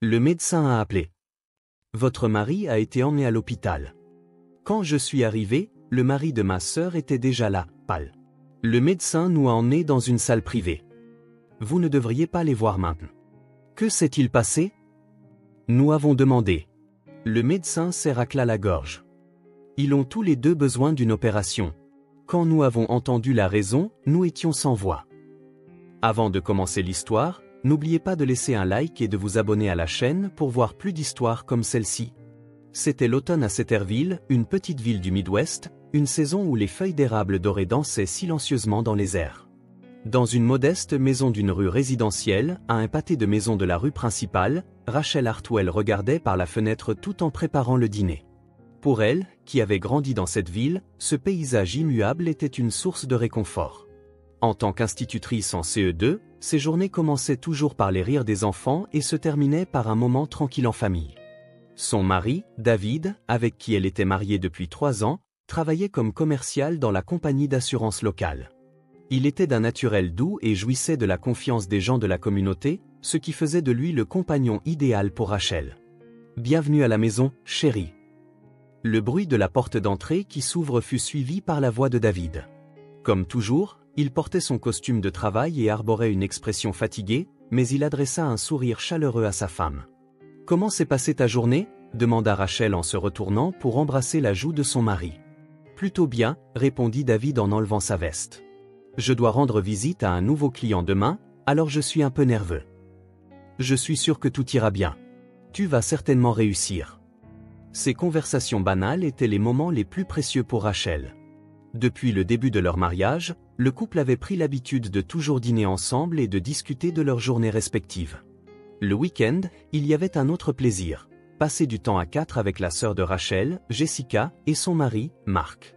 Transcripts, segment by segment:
Le médecin a appelé. Votre mari a été emmené à l'hôpital. Quand je suis arrivé, le mari de ma sœur était déjà là, pâle. Le médecin nous a emmenés dans une salle privée. Vous ne devriez pas les voir maintenant. Que s'est-il passé? Nous avons demandé. Le médecin s'est raclé la gorge. Ils ont tous les deux besoin d'une opération. Quand nous avons entendu la raison, nous étions sans voix. Avant de commencer l'histoire, n'oubliez pas de laisser un like et de vous abonner à la chaîne pour voir plus d'histoires comme celle-ci. C'était l'automne à Cedarville, une petite ville du Midwest, une saison où les feuilles d'érable dorées dansaient silencieusement dans les airs. Dans une modeste maison d'une rue résidentielle, à un pâté de maisons de la rue principale, Rachel Hartwell regardait par la fenêtre tout en préparant le dîner. Pour elle, qui avait grandi dans cette ville, ce paysage immuable était une source de réconfort. En tant qu'institutrice en CE2, ses journées commençaient toujours par les rires des enfants et se terminaient par un moment tranquille en famille. Son mari, David, avec qui elle était mariée depuis 3 ans, travaillait comme commercial dans la compagnie d'assurance locale. Il était d'un naturel doux et jouissait de la confiance des gens de la communauté, ce qui faisait de lui le compagnon idéal pour Rachel. Bienvenue à la maison, chérie. Le bruit de la porte d'entrée qui s'ouvre fut suivi par la voix de David. Comme toujours, il portait son costume de travail et arborait une expression fatiguée, mais il adressa un sourire chaleureux à sa femme. « Comment s'est passée ta journée ?» demanda Rachel en se retournant pour embrasser la joue de son mari. « Plutôt bien » répondit David en enlevant sa veste. « Je dois rendre visite à un nouveau client demain, alors je suis un peu nerveux. Je suis sûr que tout ira bien. Tu vas certainement réussir. » Ces conversations banales étaient les moments les plus précieux pour Rachel. Depuis le début de leur mariage, le couple avait pris l'habitude de toujours dîner ensemble et de discuter de leurs journées respectives. Le week-end, il y avait un autre plaisir, passer du temps à 4 avec la sœur de Rachel, Jessica, et son mari, Mark.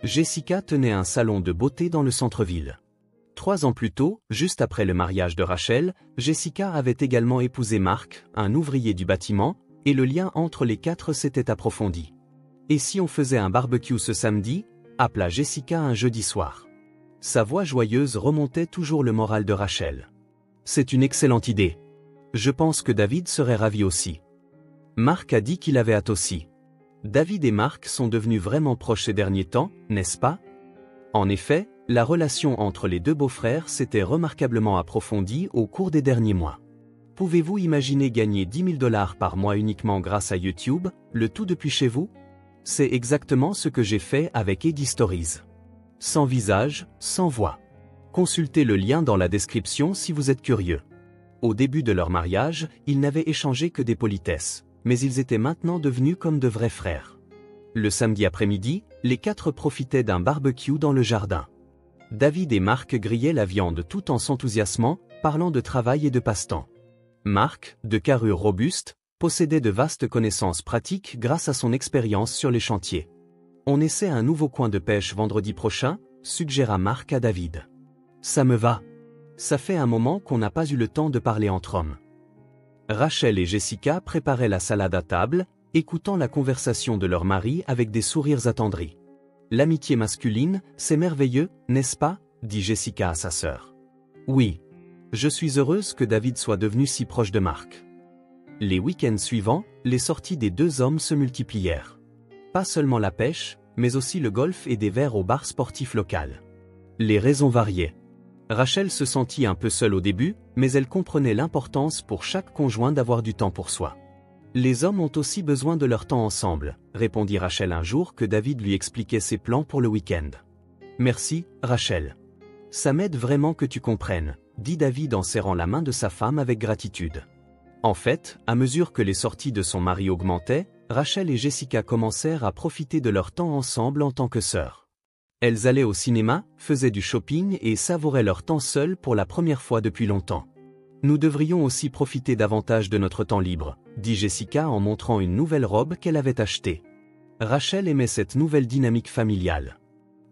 Jessica tenait un salon de beauté dans le centre-ville. 3 ans plus tôt, juste après le mariage de Rachel, Jessica avait également épousé Mark, un ouvrier du bâtiment, et le lien entre les 4 s'était approfondi. « Et si on faisait un barbecue ce samedi ?» appela Jessica un jeudi soir. Sa voix joyeuse remontait toujours le moral de Rachel. « C'est une excellente idée. Je pense que David serait ravi aussi. » Mark a dit qu'il avait hâte aussi. David et Mark sont devenus vraiment proches ces derniers temps, n'est-ce pas? En effet, la relation entre les deux beaux-frères s'était remarquablement approfondie au cours des derniers mois. Pouvez-vous imaginer gagner 10 000 $ par mois uniquement grâce à YouTube, le tout depuis chez vous? C'est exactement ce que j'ai fait avec Eddie Stories. Sans visage, sans voix. Consultez le lien dans la description si vous êtes curieux. Au début de leur mariage, ils n'avaient échangé que des politesses, mais ils étaient maintenant devenus comme de vrais frères. Le samedi après-midi, les 4 profitaient d'un barbecue dans le jardin. David et Mark grillaient la viande tout en s'enthousiasmant, parlant de travail et de passe-temps. Mark, de carrure robuste, possédait de vastes connaissances pratiques grâce à son expérience sur les chantiers. « On essaie un nouveau coin de pêche vendredi prochain », suggéra Mark à David. « Ça me va. Ça fait un moment qu'on n'a pas eu le temps de parler entre hommes. » Rachel et Jessica préparaient la salade à table, écoutant la conversation de leur mari avec des sourires attendris. « L'amitié masculine, c'est merveilleux, n'est-ce pas ?» dit Jessica à sa sœur. « Oui. Je suis heureuse que David soit devenu si proche de Mark. » Les week-ends suivants, les sorties des 2 hommes se multiplièrent. Pas seulement la pêche, mais aussi le golf et des verres au bar sportif local. Les raisons variaient. Rachel se sentit un peu seule au début, mais elle comprenait l'importance pour chaque conjoint d'avoir du temps pour soi. « Les hommes ont aussi besoin de leur temps ensemble », répondit Rachel un jour que David lui expliquait ses plans pour le week-end. « Merci, Rachel. Ça m'aide vraiment que tu comprennes, » dit David en serrant la main de sa femme avec gratitude. En fait, à mesure que les sorties de son mari augmentaient, Rachel et Jessica commencèrent à profiter de leur temps ensemble en tant que sœurs. Elles allaient au cinéma, faisaient du shopping et savouraient leur temps seules pour la première fois depuis longtemps. « Nous devrions aussi profiter davantage de notre temps libre », dit Jessica en montrant une nouvelle robe qu'elle avait achetée. Rachel aimait cette nouvelle dynamique familiale.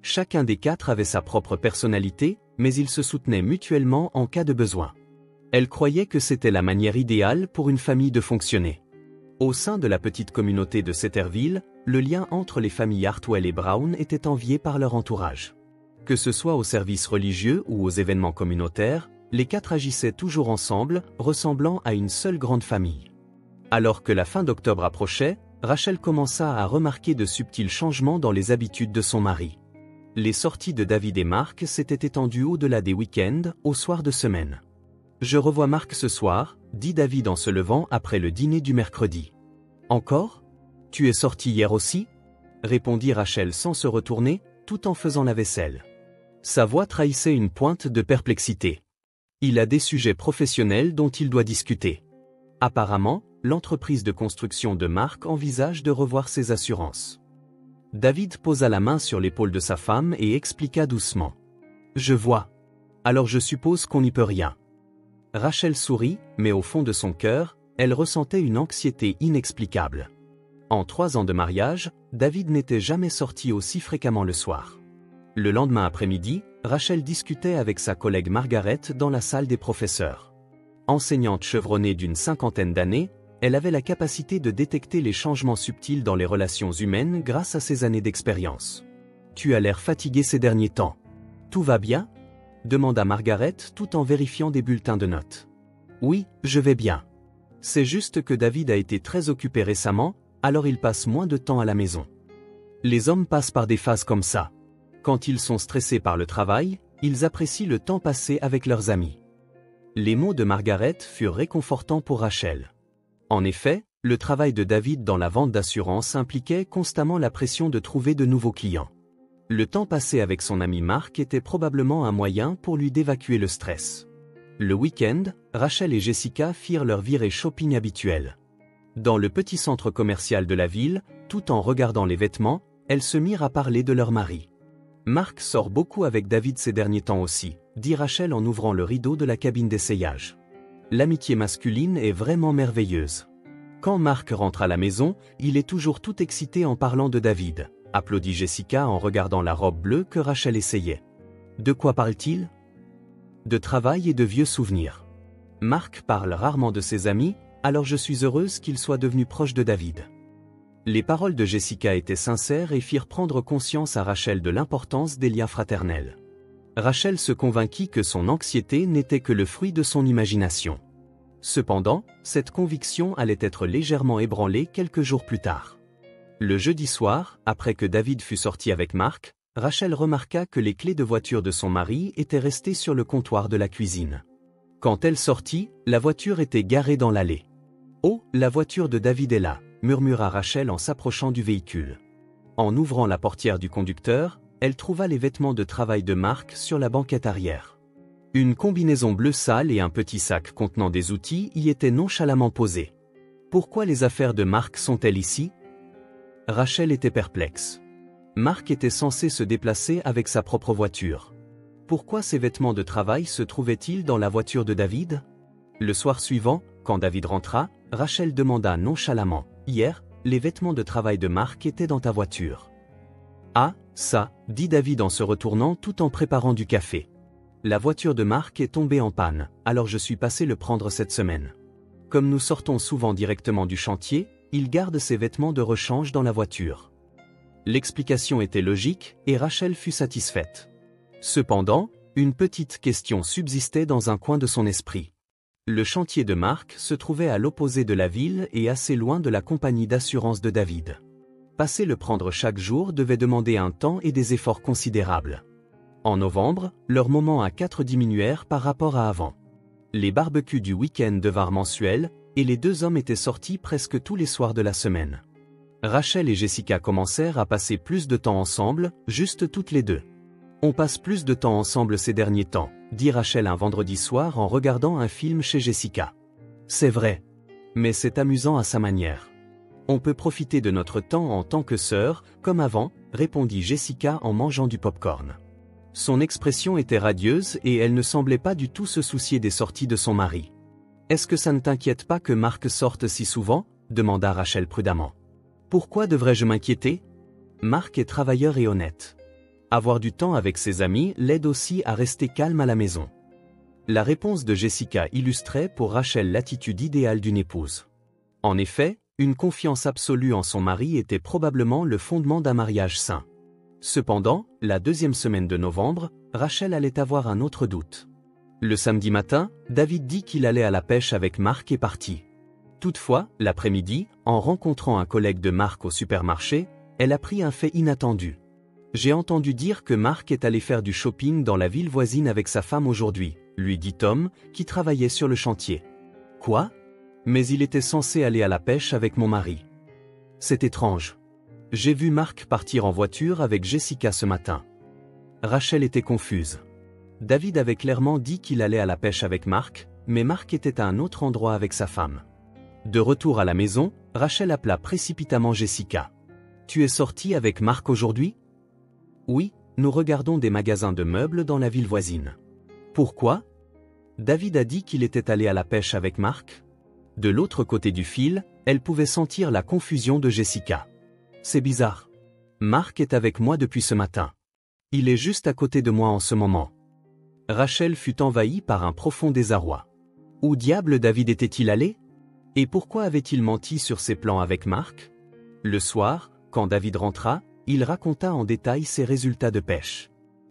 Chacun des 4 avait sa propre personnalité, mais ils se soutenaient mutuellement en cas de besoin. Elle croyait que c'était la manière idéale pour une famille de fonctionner. Au sein de la petite communauté de Cedarville, le lien entre les familles Hartwell et Brown était envié par leur entourage. Que ce soit aux services religieux ou aux événements communautaires, les 4 agissaient toujours ensemble, ressemblant à une seule grande famille. Alors que la fin d'octobre approchait, Rachel commença à remarquer de subtils changements dans les habitudes de son mari. Les sorties de David et Mark s'étaient étendues au-delà des week-ends, aux soirs de semaine. « Je revois Mark ce soir », dit David en se levant après le dîner du mercredi. « Encore ? Tu es sorti hier aussi ?» répondit Rachel sans se retourner, tout en faisant la vaisselle. Sa voix trahissait une pointe de perplexité. Il a des sujets professionnels dont il doit discuter. Apparemment, l'entreprise de construction de Mark envisage de revoir ses assurances. David posa la main sur l'épaule de sa femme et expliqua doucement. « Je vois. Alors je suppose qu'on n'y peut rien. » Rachel sourit, mais au fond de son cœur, elle ressentait une anxiété inexplicable. En 3 ans de mariage, David n'était jamais sorti aussi fréquemment le soir. Le lendemain après-midi, Rachel discutait avec sa collègue Margaret dans la salle des professeurs. Enseignante chevronnée d'une 50aine d'années, elle avait la capacité de détecter les changements subtils dans les relations humaines grâce à ses années d'expérience. « Tu as l'air fatigué ces derniers temps. Tout va bien ?» demanda Margaret tout en vérifiant des bulletins de notes. « Oui, je vais bien. C'est juste que David a été très occupé récemment, alors il passe moins de temps à la maison. Les hommes passent par des phases comme ça. Quand ils sont stressés par le travail, ils apprécient le temps passé avec leurs amis. » Les mots de Margaret furent réconfortants pour Rachel. En effet, le travail de David dans la vente d'assurance impliquait constamment la pression de trouver de nouveaux clients. Le temps passé avec son ami Mark était probablement un moyen pour lui d'évacuer le stress. Le week-end, Rachel et Jessica firent leur virée shopping habituelle. Dans le petit centre commercial de la ville, tout en regardant les vêtements, elles se mirent à parler de leur mari. « Mark sort beaucoup avec David ces derniers temps aussi », dit Rachel en ouvrant le rideau de la cabine d'essayage. L'amitié masculine est vraiment merveilleuse. Quand Mark rentre à la maison, il est toujours tout excité en parlant de David, applaudit Jessica en regardant la robe bleue que Rachel essayait. De quoi parle-t-il ? De travail et de vieux souvenirs. Mark parle rarement de ses amis, alors je suis heureuse qu'il soit devenu proche de David. Les paroles de Jessica étaient sincères et firent prendre conscience à Rachel de l'importance des liens fraternels. Rachel se convainquit que son anxiété n'était que le fruit de son imagination. Cependant, cette conviction allait être légèrement ébranlée quelques jours plus tard. Le jeudi soir, après que David fut sorti avec Mark, Rachel remarqua que les clés de voiture de son mari étaient restées sur le comptoir de la cuisine. Quand elle sortit, la voiture était garée dans l'allée. « Oh, la voiture de David est là !» murmura Rachel en s'approchant du véhicule. En ouvrant la portière du conducteur, elle trouva les vêtements de travail de Mark sur la banquette arrière. Une combinaison bleue sale et un petit sac contenant des outils y étaient nonchalamment posés. Pourquoi les affaires de Mark sont-elles ici ? Rachel était perplexe. Mark était censé se déplacer avec sa propre voiture. Pourquoi ces vêtements de travail se trouvaient-ils dans la voiture de David ? Le soir suivant, quand David rentra, Rachel demanda nonchalamment. « Hier, les vêtements de travail de Mark étaient dans ta voiture. » « Ah, ça, » dit David en se retournant tout en préparant du café. « La voiture de Mark est tombée en panne, alors je suis passé le prendre cette semaine. Comme nous sortons souvent directement du chantier, il garde ses vêtements de rechange dans la voiture. » L'explication était logique et Rachel fut satisfaite. Cependant, une petite question subsistait dans un coin de son esprit. Le chantier de Mark se trouvait à l'opposé de la ville et assez loin de la compagnie d'assurance de David. Passer le prendre chaque jour devait demander un temps et des efforts considérables. En novembre, leurs moments à 4 diminuèrent par rapport à avant. Les barbecues du week-end devinrent mensuels, et les 2 hommes étaient sortis presque tous les soirs de la semaine. Rachel et Jessica commencèrent à passer plus de temps ensemble, juste toutes les deux. « On passe plus de temps ensemble ces derniers temps », dit Rachel un vendredi soir en regardant un film chez Jessica. « C'est vrai. Mais c'est amusant à sa manière. On peut profiter de notre temps en tant que sœurs, comme avant, » répondit Jessica en mangeant du popcorn. Son expression était radieuse et elle ne semblait pas du tout se soucier des sorties de son mari. « Est-ce que ça ne t'inquiète pas que Mark sorte si souvent ?» demanda Rachel prudemment. « Pourquoi devrais-je m'inquiéter ? Mark est travailleur et honnête. Avoir du temps avec ses amis l'aide aussi à rester calme à la maison. » La réponse de Jessica illustrait pour Rachel l'attitude idéale d'une épouse. En effet, une confiance absolue en son mari était probablement le fondement d'un mariage sain. Cependant, la 2e semaine de novembre, Rachel allait avoir un autre doute. Le samedi matin, David dit qu'il allait à la pêche avec Mark et partit. Toutefois, l'après-midi, en rencontrant un collègue de Marc au supermarché, elle apprit un fait inattendu. J'ai entendu dire que Marc est allé faire du shopping dans la ville voisine avec sa femme aujourd'hui, lui dit Tom, qui travaillait sur le chantier. Quoi? Mais il était censé aller à la pêche avec mon mari. C'est étrange. J'ai vu Marc partir en voiture avec Jessica ce matin. Rachel était confuse. David avait clairement dit qu'il allait à la pêche avec Marc, mais Marc était à un autre endroit avec sa femme. De retour à la maison, Rachel appela précipitamment Jessica. Tu es sortie avec Marc aujourd'hui? Oui, nous regardons des magasins de meubles dans la ville voisine. Pourquoi? David a dit qu'il était allé à la pêche avec Marc. De l'autre côté du fil, elle pouvait sentir la confusion de Jessica. C'est bizarre. Marc est avec moi depuis ce matin. Il est juste à côté de moi en ce moment. Rachel fut envahie par un profond désarroi. Où diable David était-il allé? Et pourquoi avait-il menti sur ses plans avec Marc? Le soir, quand David rentra, il raconta en détail ses résultats de pêche.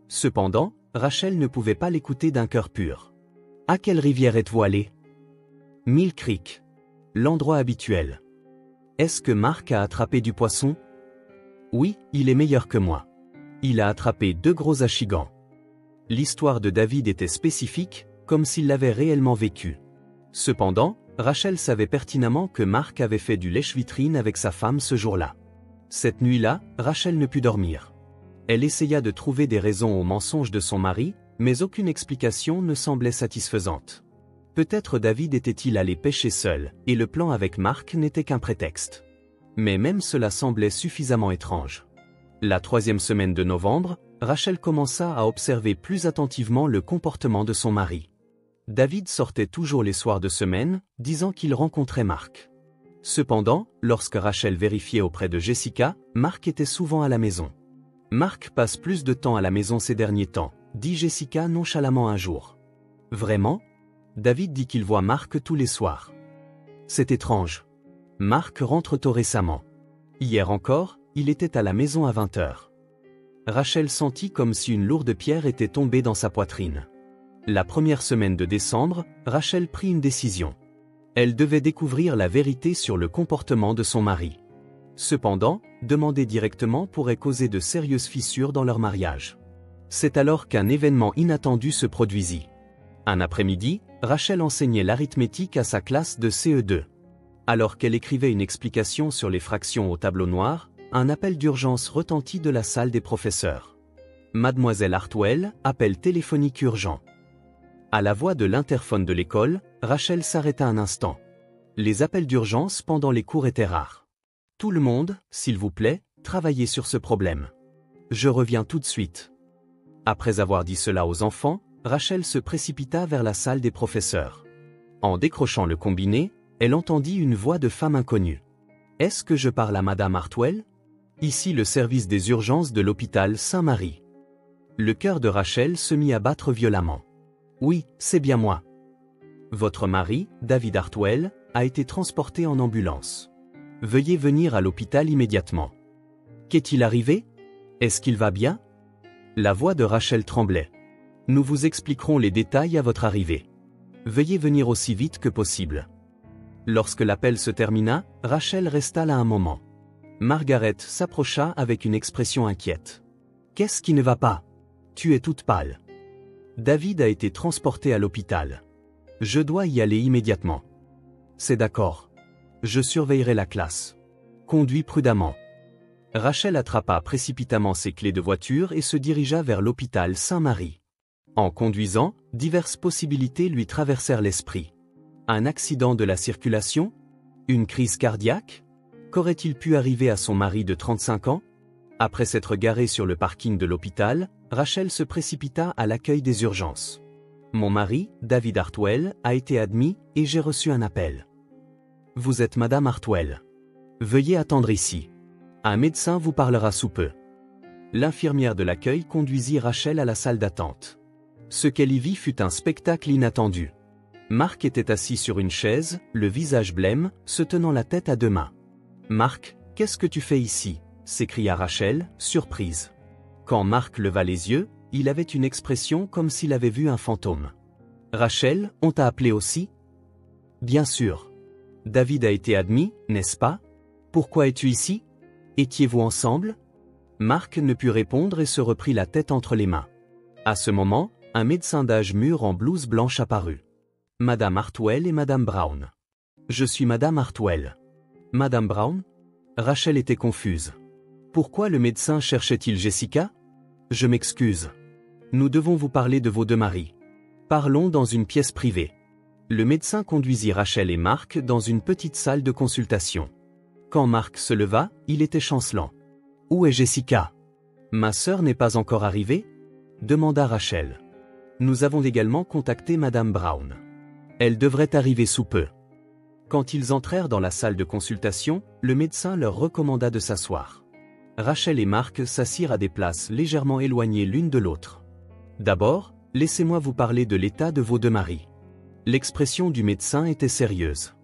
Cependant, Rachel ne pouvait pas l'écouter d'un cœur pur. À quelle rivière êtes-vous allé? Mill Creek. L'endroit habituel. Est-ce que Marc a attrapé du poisson? Oui, il est meilleur que moi. Il a attrapé 2 gros achigans. L'histoire de David était spécifique, comme s'il l'avait réellement vécue. Cependant, Rachel savait pertinemment que Marc avait fait du lèche-vitrine avec sa femme ce jour-là. Cette nuit-là, Rachel ne put dormir. Elle essaya de trouver des raisons aux mensonges de son mari, mais aucune explication ne semblait satisfaisante. Peut-être David était-il allé pêcher seul, et le plan avec Marc n'était qu'un prétexte. Mais même cela semblait suffisamment étrange. La 3e semaine de novembre, Rachel commença à observer plus attentivement le comportement de son mari. David sortait toujours les soirs de semaine, disant qu'il rencontrait Marc. Cependant, lorsque Rachel vérifiait auprès de Jessica, Marc était souvent à la maison. Marc passe plus de temps à la maison ces derniers temps, dit Jessica nonchalamment un jour. Vraiment? David dit qu'il voit Marc tous les soirs. C'est étrange. Marc rentre tôt récemment. Hier encore, il était à la maison à 20h. Rachel sentit comme si une lourde pierre était tombée dans sa poitrine. La première semaine de décembre, Rachel prit une décision. Elle devait découvrir la vérité sur le comportement de son mari. Cependant, demander directement pourrait causer de sérieuses fissures dans leur mariage. C'est alors qu'un événement inattendu se produisit. Un après-midi, Rachel enseignait l'arithmétique à sa classe de CE2. Alors qu'elle écrivait une explication sur les fractions au tableau noir, un appel d'urgence retentit de la salle des professeurs. Mademoiselle Hartwell, appel téléphonique urgent. À la voix de l'interphone de l'école, Rachel s'arrêta un instant. Les appels d'urgence pendant les cours étaient rares. Tout le monde, s'il vous plaît, travaillez sur ce problème. Je reviens tout de suite. Après avoir dit cela aux enfants, Rachel se précipita vers la salle des professeurs. En décrochant le combiné, elle entendit une voix de femme inconnue. Est-ce que je parle à Madame Hartwell? Ici le service des urgences de l'hôpital Saint-Marie. Le cœur de Rachel se mit à battre violemment. Oui, c'est bien moi. Votre mari, David Hartwell, a été transporté en ambulance. Veuillez venir à l'hôpital immédiatement. Qu'est-il arrivé? Est-ce qu'il va bien? La voix de Rachel tremblait. Nous vous expliquerons les détails à votre arrivée. Veuillez venir aussi vite que possible. Lorsque l'appel se termina, Rachel resta là un moment. Margaret s'approcha avec une expression inquiète. Qu'est-ce qui ne va pas? Tu es toute pâle. David a été transporté à l'hôpital. Je dois y aller immédiatement. C'est d'accord. Je surveillerai la classe. Conduis prudemment. Rachel attrapa précipitamment ses clés de voiture et se dirigea vers l'hôpital Saint-Marie. En conduisant, diverses possibilités lui traversèrent l'esprit. Un accident de la circulation? Une crise cardiaque? Qu'aurait-il pu arriver à son mari de 35 ans? Après s'être garé sur le parking de l'hôpital, Rachel se précipita à l'accueil des urgences. Mon mari, David Hartwell, a été admis et j'ai reçu un appel. Vous êtes Madame Hartwell. Veuillez attendre ici. Un médecin vous parlera sous peu. L'infirmière de l'accueil conduisit Rachel à la salle d'attente. Ce qu'elle y vit fut un spectacle inattendu. Marc était assis sur une chaise, le visage blême, se tenant la tête à 2 mains. « Marc, qu'est-ce que tu fais ici ?» s'écria Rachel, surprise. Quand Marc leva les yeux, il avait une expression comme s'il avait vu un fantôme. « Rachel, on t'a appelé aussi ?» « Bien sûr. David a été admis, n'est-ce pas? Pourquoi es-tu ici? Étiez-vous ensemble? Marc ne put répondre et se reprit la tête entre les mains. À ce moment, un médecin d'âge mûr en blouse blanche apparut. Madame Hartwell et Madame Brown. Je suis Madame Hartwell. Madame Brown? Rachel était confuse. Pourquoi le médecin cherchait-il Jessica? Je m'excuse. Nous devons vous parler de vos deux maris. Parlons dans une pièce privée. Le médecin conduisit Rachel et Marc dans une petite salle de consultation. Quand Marc se leva, il était chancelant. Où est Jessica? Ma sœur n'est pas encore arrivée? Demanda Rachel. Nous avons également contacté Madame Brown. Elle devrait arriver sous peu. Quand ils entrèrent dans la salle de consultation, le médecin leur recommanda de s'asseoir. Rachel et Marc s'assirent à des places légèrement éloignées l'une de l'autre. D'abord, laissez-moi vous parler de l'état de vos deux maris. L'expression du médecin était sérieuse.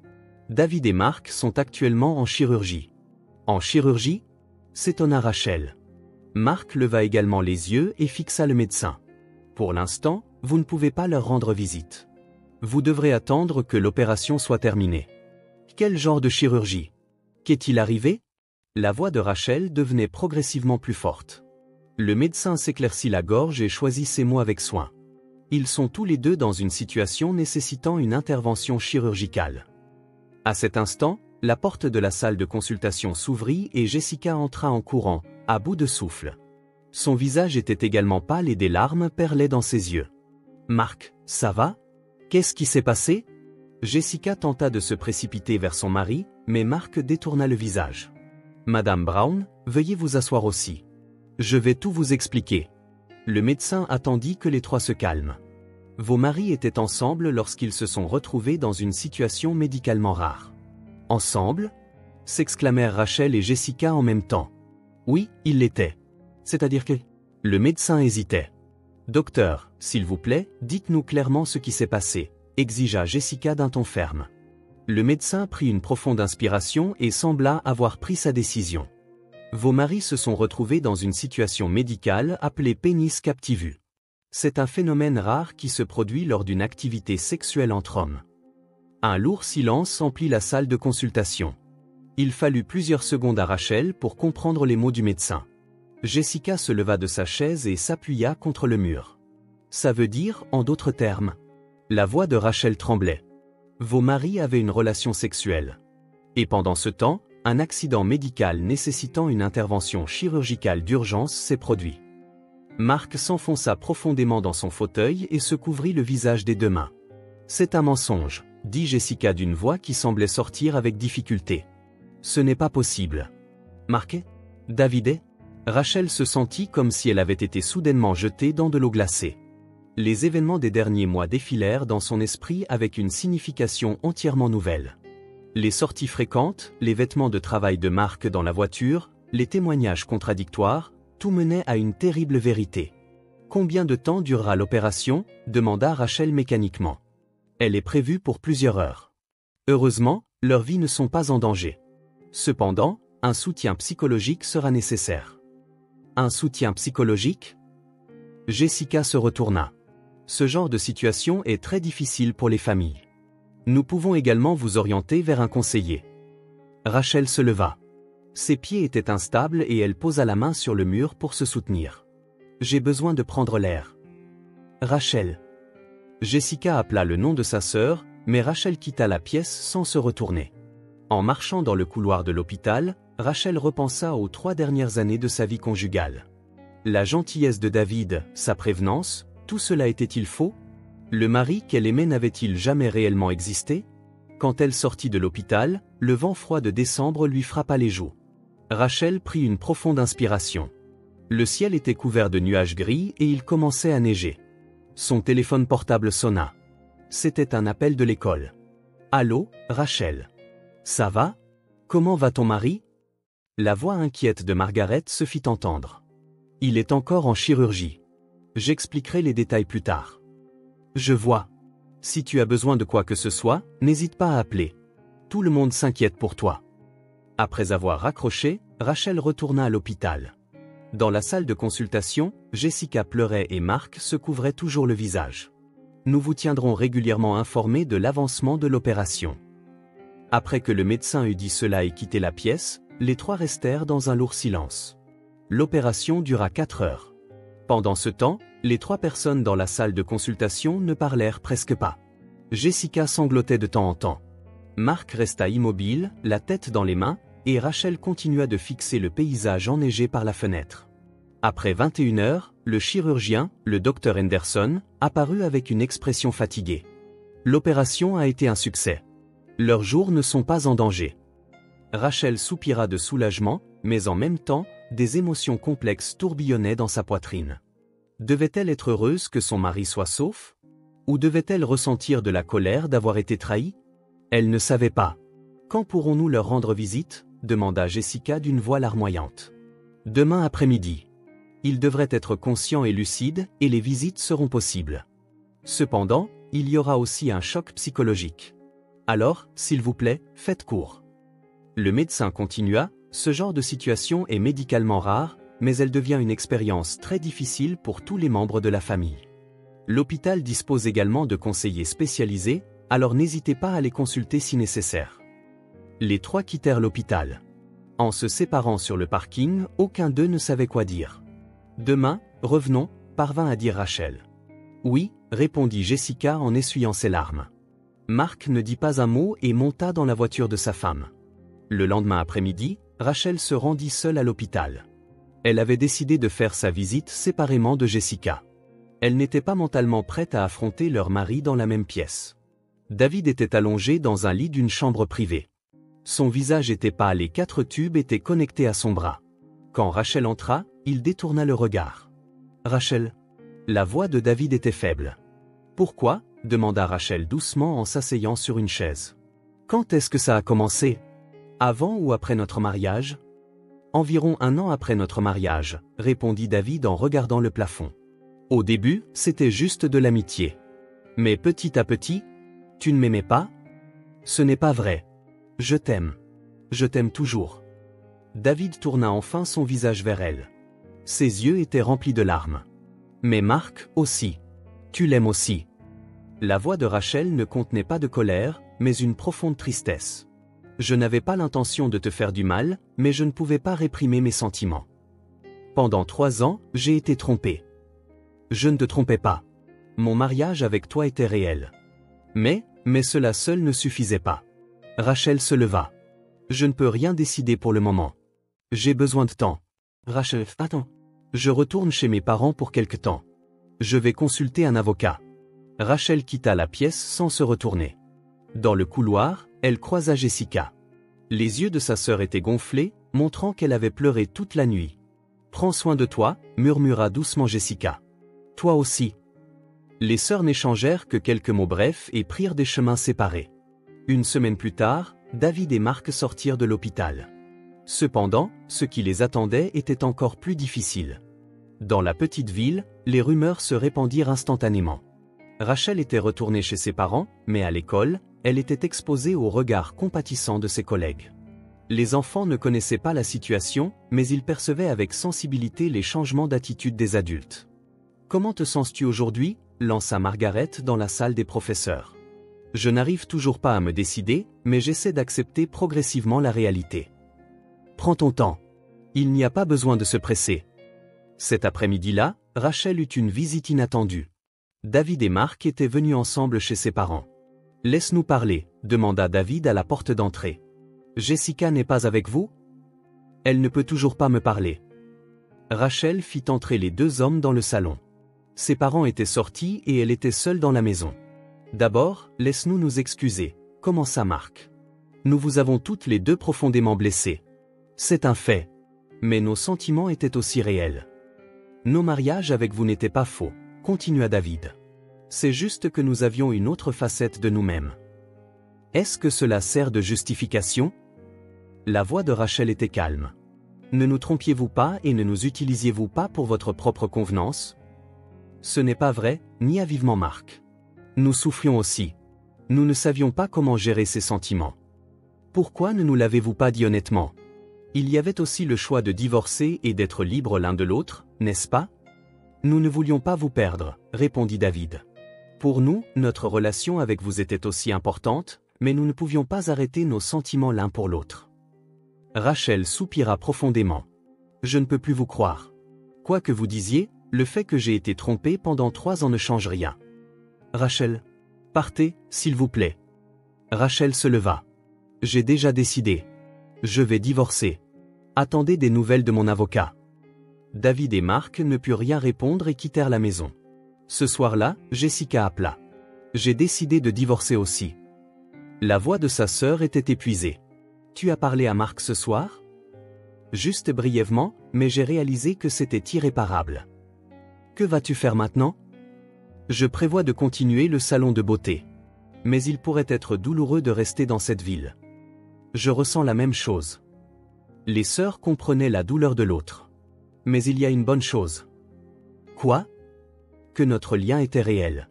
David et Marc sont actuellement en chirurgie. En chirurgie? S'étonna Rachel. Marc leva également les yeux et fixa le médecin. Pour l'instant, vous ne pouvez pas leur rendre visite. Vous devrez attendre que l'opération soit terminée. Quel genre de chirurgie? Qu'est-il arrivé? La voix de Rachel devenait progressivement plus forte. Le médecin s'éclaircit la gorge et choisit ses mots avec soin. Ils sont tous les deux dans une situation nécessitant une intervention chirurgicale. À cet instant, la porte de la salle de consultation s'ouvrit et Jessica entra en courant, à bout de souffle. Son visage était également pâle et des larmes perlaient dans ses yeux. Marc, ça va? Qu'est-ce qui s'est passé? Jessica tenta de se précipiter vers son mari, mais Marc détourna le visage. Madame Brown, veuillez vous asseoir aussi. Je vais tout vous expliquer. Le médecin attendit que les trois se calment. Vos maris étaient ensemble lorsqu'ils se sont retrouvés dans une situation médicalement rare. Ensemble? S'exclamèrent Rachel et Jessica en même temps. Oui, ils l'étaient. C'est-à-dire que... Le médecin hésitait. Docteur, s'il vous plaît, dites-nous clairement ce qui s'est passé, exigea Jessica d'un ton ferme. Le médecin prit une profonde inspiration et sembla avoir pris sa décision. Vos maris se sont retrouvés dans une situation médicale appelée pénis captivus. C'est un phénomène rare qui se produit lors d'une activité sexuelle entre hommes. Un lourd silence emplit la salle de consultation. Il fallut plusieurs secondes à Rachel pour comprendre les mots du médecin. Jessica se leva de sa chaise et s'appuya contre le mur. Ça veut dire, en d'autres termes. La voix de Rachel tremblait. Vos maris avaient une relation sexuelle. Et pendant ce temps, un accident médical nécessitant une intervention chirurgicale d'urgence s'est produit. Marc s'enfonça profondément dans son fauteuil et se couvrit le visage des deux mains. C'est un mensonge, dit Jessica d'une voix qui semblait sortir avec difficulté. Ce n'est pas possible. Marc? David? Rachel se sentit comme si elle avait été soudainement jetée dans de l'eau glacée. Les événements des derniers mois défilèrent dans son esprit avec une signification entièrement nouvelle. Les sorties fréquentes, les vêtements de travail de Marc dans la voiture, les témoignages contradictoires, tout menait à une terrible vérité. Combien de temps durera l'opération? Demanda Rachel mécaniquement. Elle est prévue pour plusieurs heures. Heureusement, leurs vies ne sont pas en danger. Cependant, un soutien psychologique sera nécessaire. Un soutien psychologique? Jessica se retourna. Ce genre de situation est très difficile pour les familles. Nous pouvons également vous orienter vers un conseiller. Rachel se leva. Ses pieds étaient instables et elle posa la main sur le mur pour se soutenir. J'ai besoin de prendre l'air. Rachel. Jessica appela le nom de sa sœur, mais Rachel quitta la pièce sans se retourner. En marchant dans le couloir de l'hôpital, Rachel repensa aux 3 dernières années de sa vie conjugale. La gentillesse de David, sa prévenance, tout cela était-il faux? Le mari qu'elle aimait n'avait-il jamais réellement existé? Quand elle sortit de l'hôpital, le vent froid de décembre lui frappa les joues. Rachel prit une profonde inspiration. Le ciel était couvert de nuages gris et il commençait à neiger. Son téléphone portable sonna. C'était un appel de l'école. Allô, Rachel. Ça va? Comment va ton mari? La voix inquiète de Margaret se fit entendre. Il est encore en chirurgie. J'expliquerai les détails plus tard. Je vois. Si tu as besoin de quoi que ce soit, n'hésite pas à appeler. Tout le monde s'inquiète pour toi. Après avoir raccroché, Rachel retourna à l'hôpital. Dans la salle de consultation, Jessica pleurait et Marc se couvrait toujours le visage. Nous vous tiendrons régulièrement informés de l'avancement de l'opération. Après que le médecin eut dit cela et quitté la pièce, les trois restèrent dans un lourd silence. L'opération dura 4 heures. Pendant ce temps, les 3 personnes dans la salle de consultation ne parlèrent presque pas. Jessica sanglotait de temps en temps. Marc resta immobile, la tête dans les mains, et Rachel continua de fixer le paysage enneigé par la fenêtre. Après 21 heures, le chirurgien, le docteur Henderson, apparut avec une expression fatiguée. L'opération a été un succès. Leurs jours ne sont pas en danger. Rachel soupira de soulagement, mais en même temps, des émotions complexes tourbillonnaient dans sa poitrine. Devait-elle être heureuse que son mari soit sauf? Ou devait-elle ressentir de la colère d'avoir été trahie? Elle ne savait pas. Quand pourrons-nous leur rendre visite? Demanda Jessica d'une voix larmoyante. Demain après-midi. Ils devraient être conscients et lucides, et les visites seront possibles. Cependant, il y aura aussi un choc psychologique. Alors, s'il vous plaît, faites court. Le médecin continua, ce genre de situation est médicalement rare, mais elle devient une expérience très difficile pour tous les membres de la famille. L'hôpital dispose également de conseillers spécialisés, alors n'hésitez pas à les consulter si nécessaire. Les 3 quittèrent l'hôpital. En se séparant sur le parking, aucun d'eux ne savait quoi dire. Demain, revenons, parvint à dire Rachel. Oui, répondit Jessica en essuyant ses larmes. Marc ne dit pas un mot et monta dans la voiture de sa femme. Le lendemain après-midi, Rachel se rendit seule à l'hôpital. Elle avait décidé de faire sa visite séparément de Jessica. Elle n'était pas mentalement prête à affronter leur mari dans la même pièce. David était allongé dans un lit d'une chambre privée. Son visage était pâle et 4 tubes étaient connectés à son bras. Quand Rachel entra, il détourna le regard. « Rachel ?» La voix de David était faible. « Pourquoi ?» demanda Rachel doucement en s'asseyant sur une chaise. « Quand est-ce que ça a commencé ? Avant ou après notre mariage ? » Environ 1 an après notre mariage, répondit David en regardant le plafond. Au début, c'était juste de l'amitié. Mais petit à petit, tu ne m'aimais pas ? Ce n'est pas vrai. Je t'aime. Je t'aime toujours. David tourna enfin son visage vers elle. Ses yeux étaient remplis de larmes. Mais Marc, aussi. Tu l'aimes aussi. La voix de Rachel ne contenait pas de colère, mais une profonde tristesse. Je n'avais pas l'intention de te faire du mal, mais je ne pouvais pas réprimer mes sentiments. Pendant 3 ans, j'ai été trompée. Je ne te trompais pas. Mon mariage avec toi était réel. Mais cela seul ne suffisait pas. Rachel se leva. Je ne peux rien décider pour le moment. J'ai besoin de temps. Rachel, attends. Je retourne chez mes parents pour quelque temps. Je vais consulter un avocat. Rachel quitta la pièce sans se retourner. Dans le couloir, elle croisa Jessica. Les yeux de sa sœur étaient gonflés, montrant qu'elle avait pleuré toute la nuit. « Prends soin de toi », murmura doucement Jessica. « Toi aussi. » Les sœurs n'échangèrent que quelques mots brefs et prirent des chemins séparés. Une semaine plus tard, David et Marc sortirent de l'hôpital. Cependant, ce qui les attendait était encore plus difficile. Dans la petite ville, les rumeurs se répandirent instantanément. Rachel était retournée chez ses parents, mais à l'école, elle était exposée aux regards compatissants de ses collègues. Les enfants ne connaissaient pas la situation, mais ils percevaient avec sensibilité les changements d'attitude des adultes. « Comment te sens-tu aujourd'hui » lança Margaret dans la salle des professeurs. « Je n'arrive toujours pas à me décider, mais j'essaie d'accepter progressivement la réalité. » Prends ton temps. Il n'y a pas besoin de se presser. Cet après-midi-là, Rachel eut une visite inattendue. David et Marc étaient venus ensemble chez ses parents. « Laisse-nous parler » demanda David à la porte d'entrée. « Jessica n'est pas avec vous ?» Elle ne peut toujours pas me parler. Rachel fit entrer les 2 hommes dans le salon. Ses parents étaient sortis et elle était seule dans la maison. « D'abord, laisse-nous nous excuser » commença Marc. « Nous vous avons toutes les 2 profondément blessées. C'est un fait. Mais nos sentiments étaient aussi réels. Nos mariages avec vous n'étaient pas faux, continua David. C'est juste que nous avions une autre facette de nous-mêmes. Est-ce que cela sert de justification ? La voix de Rachel était calme. Ne nous trompiez-vous pas et ne nous utilisiez-vous pas pour votre propre convenance ? Ce n'est pas vrai, nia vivement Marc. Nous souffrions aussi. Nous ne savions pas comment gérer ces sentiments. Pourquoi ne nous l'avez-vous pas dit honnêtement ? Il y avait aussi le choix de divorcer et d'être libres l'un de l'autre, n'est-ce pas ? Nous ne voulions pas vous perdre, répondit David. Pour nous, notre relation avec vous était aussi importante, mais nous ne pouvions pas arrêter nos sentiments l'un pour l'autre. Rachel soupira profondément. Je ne peux plus vous croire. Quoi que vous disiez, le fait que j'ai été trompée pendant 3 ans ne change rien. Rachel, partez, s'il vous plaît. Rachel se leva. J'ai déjà décidé. Je vais divorcer. Attendez des nouvelles de mon avocat. David et Mark ne purent rien répondre et quittèrent la maison. Ce soir-là, Jessica appela. J'ai décidé de divorcer aussi. La voix de sa sœur était épuisée. Tu as parlé à Mark ce soir? Juste brièvement, mais j'ai réalisé que c'était irréparable. Que vas-tu faire maintenant? Je prévois de continuer le salon de beauté. Mais il pourrait être douloureux de rester dans cette ville. Je ressens la même chose. Les sœurs comprenaient la douleur de l'autre. Mais il y a une bonne chose. Quoi? Que notre lien était réel.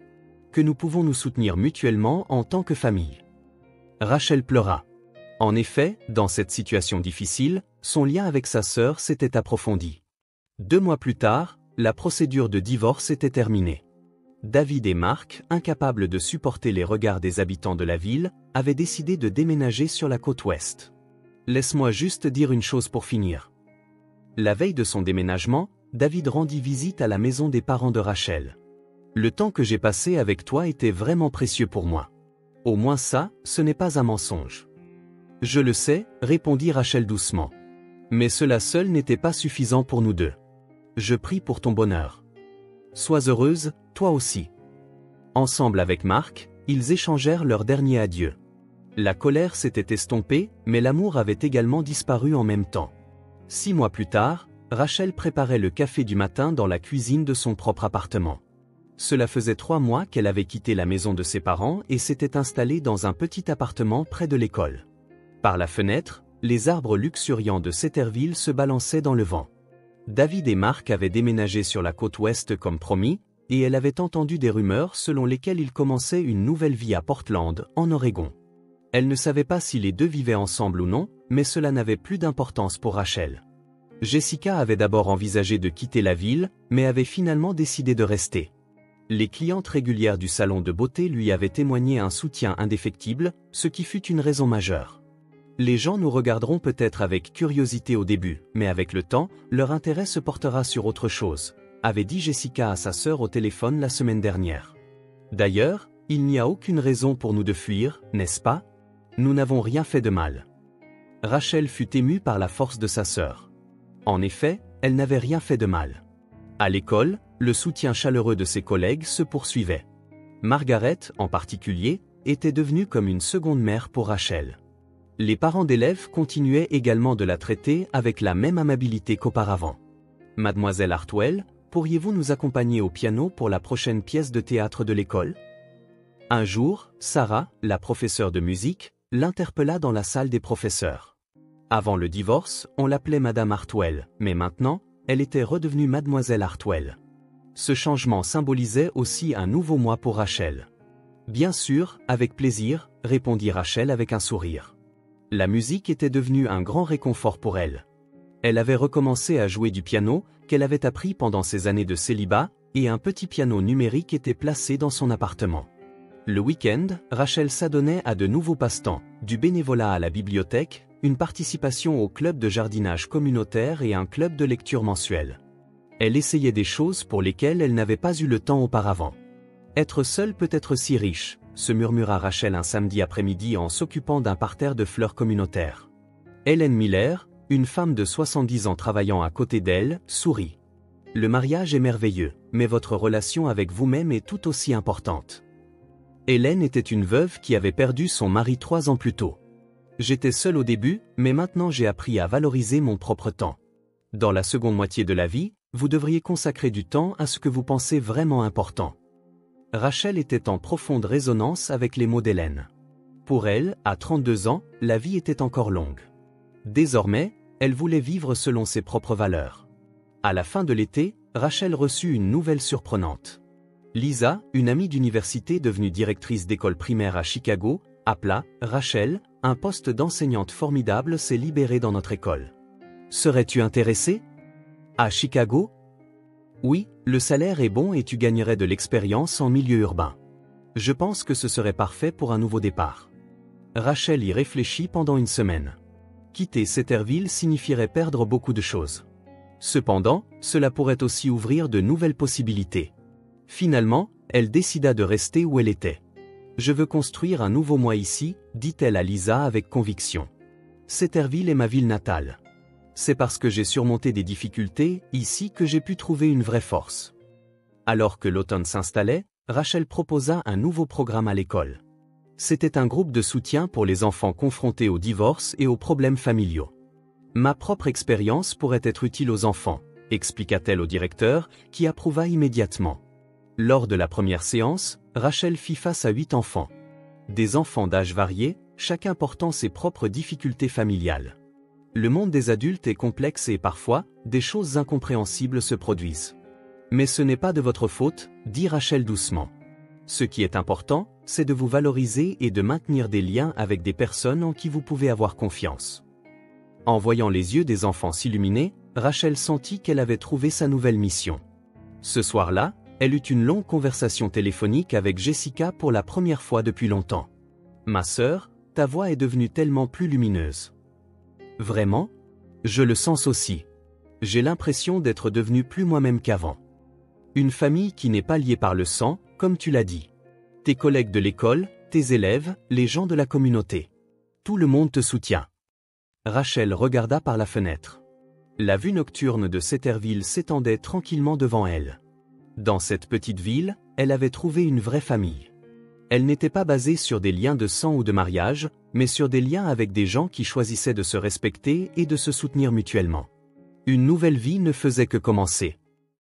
Que nous pouvons nous soutenir mutuellement en tant que famille. Rachel pleura. En effet, dans cette situation difficile, son lien avec sa sœur s'était approfondi. 2 mois plus tard, la procédure de divorce était terminée. David et Mark, incapables de supporter les regards des habitants de la ville, avaient décidé de déménager sur la côte ouest. Laisse-moi juste dire une chose pour finir. La veille de son déménagement, David rendit visite à la maison des parents de Rachel. Le temps que j'ai passé avec toi était vraiment précieux pour moi. Au moins ça, ce n'est pas un mensonge. Je le sais, répondit Rachel doucement. Mais cela seul n'était pas suffisant pour nous deux. Je prie pour ton bonheur. Sois heureuse, toi aussi. Ensemble avec Mark, ils échangèrent leur dernier adieu. La colère s'était estompée, mais l'amour avait également disparu en même temps. 6 mois plus tard, Rachel préparait le café du matin dans la cuisine de son propre appartement. Cela faisait 3 mois qu'elle avait quitté la maison de ses parents et s'était installée dans un petit appartement près de l'école. Par la fenêtre, les arbres luxuriants de Ceterville se balançaient dans le vent. David et Mark avaient déménagé sur la côte ouest comme promis, et elle avait entendu des rumeurs selon lesquelles ils commençaient une nouvelle vie à Portland, en Oregon. Elle ne savait pas si les deux vivaient ensemble ou non, mais cela n'avait plus d'importance pour Rachel. Jessica avait d'abord envisagé de quitter la ville, mais avait finalement décidé de rester. Les clientes régulières du salon de beauté lui avaient témoigné un soutien indéfectible, ce qui fut une raison majeure. Les gens nous regarderont peut-être avec curiosité au début, mais avec le temps, leur intérêt se portera sur autre chose, avait dit Jessica à sa sœur au téléphone la semaine dernière. D'ailleurs, il n'y a aucune raison pour nous de fuir, n'est-ce pas? Nous n'avons rien fait de mal. Rachel fut émue par la force de sa sœur. En effet, elle n'avait rien fait de mal. À l'école, le soutien chaleureux de ses collègues se poursuivait. Margaret, en particulier, était devenue comme une seconde mère pour Rachel. Les parents d'élèves continuaient également de la traiter avec la même amabilité qu'auparavant. Mademoiselle Hartwell, pourriez-vous nous accompagner au piano pour la prochaine pièce de théâtre de l'école? Un jour, Sarah, la professeure de musique, l'interpella dans la salle des professeurs. Avant le divorce, on l'appelait Madame Hartwell, mais maintenant, elle était redevenue Mademoiselle Hartwell. Ce changement symbolisait aussi un nouveau mois pour Rachel. Bien sûr, avec plaisir, répondit Rachel avec un sourire. La musique était devenue un grand réconfort pour elle. Elle avait recommencé à jouer du piano, qu'elle avait appris pendant ses années de célibat, et un petit piano numérique était placé dans son appartement. Le week-end, Rachel s'adonnait à de nouveaux passe-temps, du bénévolat à la bibliothèque, une participation au club de jardinage communautaire et un club de lecture mensuel. Elle essayait des choses pour lesquelles elle n'avait pas eu le temps auparavant. Être seule peut être si riche, se murmura Rachel un samedi après-midi en s'occupant d'un parterre de fleurs communautaires. Hélène Miller, une femme de 70 ans travaillant à côté d'elle, sourit. Le mariage est merveilleux, mais votre relation avec vous-même est tout aussi importante. Hélène était une veuve qui avait perdu son mari 3 ans plus tôt. J'étais seule au début, mais maintenant j'ai appris à valoriser mon propre temps. Dans la seconde moitié de la vie, vous devriez consacrer du temps à ce que vous pensez vraiment important. Rachel était en profonde résonance avec les mots d'Hélène. Pour elle, à 32 ans, la vie était encore longue. Désormais, elle voulait vivre selon ses propres valeurs. À la fin de l'été, Rachel reçut une nouvelle surprenante. Lisa, une amie d'université devenue directrice d'école primaire à Chicago, appela « Rachel, un poste d'enseignante formidable s'est libéré dans notre école. Serais-tu intéressée? À Chicago? Oui, le salaire est bon et tu gagnerais de l'expérience en milieu urbain. Je pense que ce serait parfait pour un nouveau départ. Rachel y réfléchit pendant une semaine. Quitter Setterville signifierait perdre beaucoup de choses. Cependant, cela pourrait aussi ouvrir de nouvelles possibilités. Finalement, elle décida de rester où elle était. « Je veux construire un nouveau moi ici », dit-elle à Lisa avec conviction. « Setterville est ma ville natale. C'est parce que j'ai surmonté des difficultés, ici, que j'ai pu trouver une vraie force. » Alors que l'automne s'installait, Rachel proposa un nouveau programme à l'école. C'était un groupe de soutien pour les enfants confrontés au divorce et aux problèmes familiaux. « Ma propre expérience pourrait être utile aux enfants », expliqua-t-elle au directeur, qui approuva immédiatement. Lors de la première séance, Rachel fit face à 8 enfants. Des enfants d'âge variés, chacun portant ses propres difficultés familiales. Le monde des adultes est complexe et parfois, des choses incompréhensibles se produisent. « Mais ce n'est pas de votre faute », dit Rachel doucement. « Ce qui est important, c'est de vous valoriser et de maintenir des liens avec des personnes en qui vous pouvez avoir confiance. » En voyant les yeux des enfants s'illuminer, Rachel sentit qu'elle avait trouvé sa nouvelle mission. Ce soir-là, elle eut une longue conversation téléphonique avec Jessica pour la première fois depuis longtemps. « Ma sœur, ta voix est devenue tellement plus lumineuse. »« Vraiment ? Je le sens aussi. J'ai l'impression d'être devenue plus moi-même qu'avant. Une famille qui n'est pas liée par le sang, comme tu l'as dit. Tes collègues de l'école, tes élèves, les gens de la communauté. Tout le monde te soutient. » Rachel regarda par la fenêtre. La vue nocturne de Setterville s'étendait tranquillement devant elle. Dans cette petite ville, elle avait trouvé une vraie famille. Elle n'était pas basée sur des liens de sang ou de mariage, mais sur des liens avec des gens qui choisissaient de se respecter et de se soutenir mutuellement. Une nouvelle vie ne faisait que commencer.